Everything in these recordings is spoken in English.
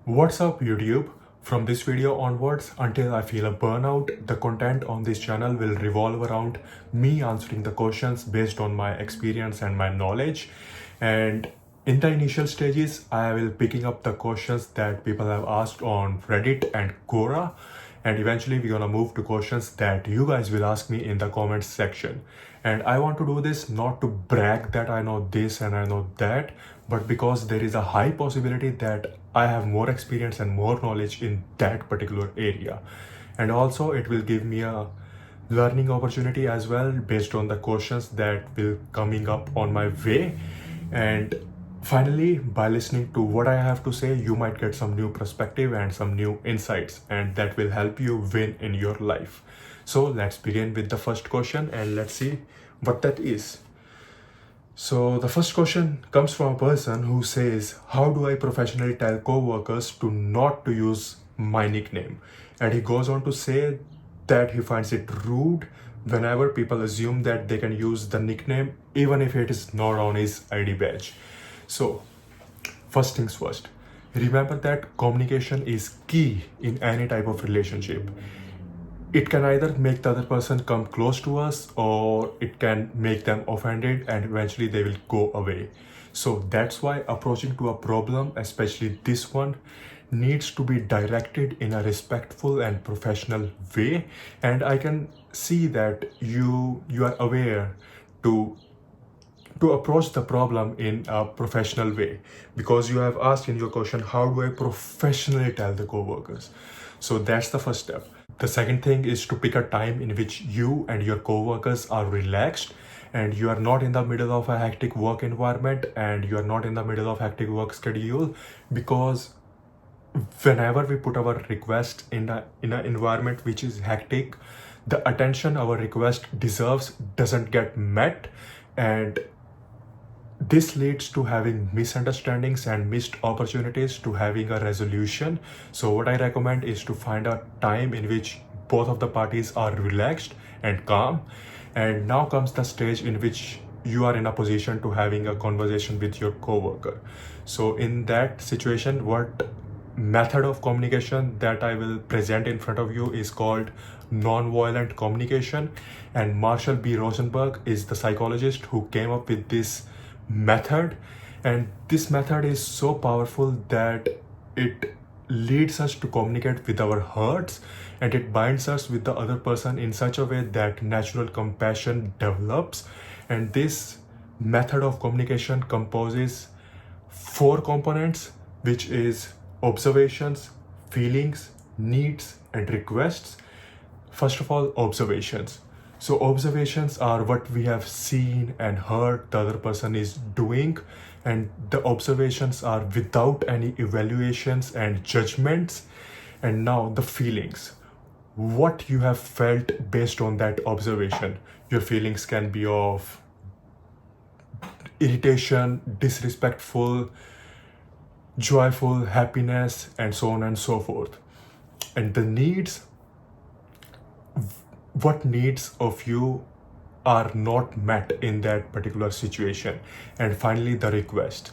What's up YouTube? From this video onwards until I feel a burnout, the content on this channel will revolve around me answering the questions based on my experience and my knowledge. And in the initial stages, I will picking up the questions that people have asked on Reddit and Quora. And eventually we're gonna move to questions that you guys will ask me in the comments section. And I want to do this not to brag that I know this and I know that, but because there is a high possibility that I have more experience and more knowledge in that particular area. And also it will give me a learning opportunity as well based on the questions that will coming up on my way. And finally, by listening to what I have to say, you might get some new perspective and some new insights, and that will help you win in your life. So let's begin with the first question and let's see what that is. So the first question comes from a person who says, how do I professionally tell co-workers to not to use my nickname? And he goes on to say that he finds it rude whenever people assume that they can use the nickname even if it is not on his ID badge. So first things first, remember that communication is key in any type of relationship. It can either make the other person come close to us or it can make them offended and eventually they will go away. So that's why approaching to a problem, especially this one, needs to be directed in a respectful and professional way. And I can see that you are aware to approach the problem in a professional way, because you have asked in your question, how do I professionally tell the co-workers? So that's the first step. The second thing is to pick a time in which you and your co-workers are relaxed and you are not in the middle of a hectic work environment and you are not in the middle of hectic work schedule, because whenever we put our request in an environment which is hectic, the attention our request deserves doesn't get met, and this leads to having misunderstandings and missed opportunities to having a resolution. So what I recommend is to find a time in which both of the parties are relaxed and calm. And now comes the stage in which you are in a position to having a conversation with your coworker. So in that situation, what method of communication that I will present in front of you is called non-violent communication. And Marshall B. Rosenberg is the psychologist who came up with this method, and this method is so powerful that it leads us to communicate with our hearts and it binds us with the other person in such a way that natural compassion develops. And this method of communication composes four components, which is observations, feelings, needs, and requests. First of all, observations. So observations are what we have seen and heard the other person is doing, and the observations are without any evaluations and judgments. And now the feelings, what you have felt based on that observation. Your feelings can be of irritation, disrespectful, joyful, happiness, and so on and so forth. And the needs, what needs of you are not met in that particular situation. And finally, the request.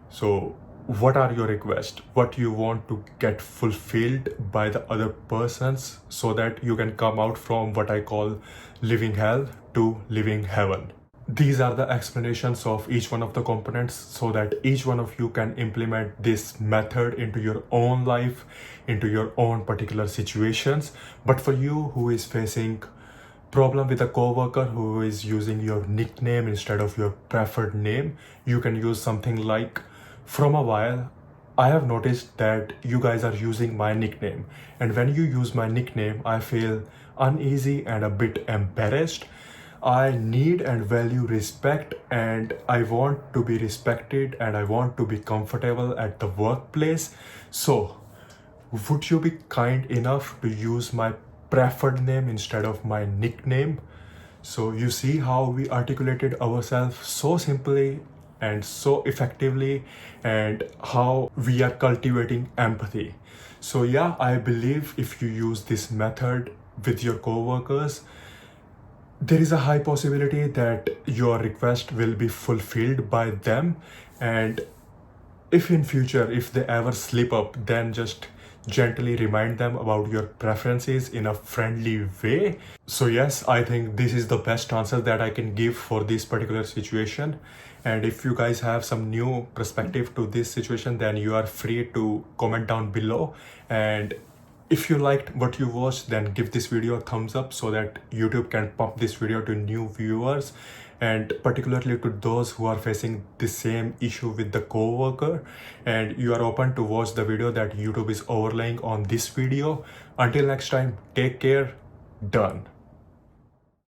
So what are your requests? What you want to get fulfilled by the other persons so that you can come out from what I call living hell to living heaven. These are the explanations of each one of the components so that each one of you can implement this method into your own life, into your own particular situations. But for you who is facing problem with a coworker who is using your nickname instead of your preferred name, you can use something like, from a while, I have noticed that you guys are using my nickname. And when you use my nickname, I feel uneasy and a bit embarrassed. I need and value respect, and I want to be respected and I want to be comfortable at the workplace. So would you be kind enough to use my preferred name instead of my nickname? So you see how we articulated ourselves so simply and so effectively, and how we are cultivating empathy. So yeah, I believe if you use this method with your coworkers, there is a high possibility that your request will be fulfilled by them. And if in future, if they ever slip up, then just gently remind them about your preferences in a friendly way. So yes, I think this is the best answer that I can give for this particular situation. And if you guys have some new perspective to this situation, then you are free to comment down below. And if you liked what you watched, then give this video a thumbs up so that YouTube can pump this video to new viewers, and particularly to those who are facing the same issue with the coworker, and you are open to watch the video that YouTube is overlaying on this video. Until next time, take care. Done.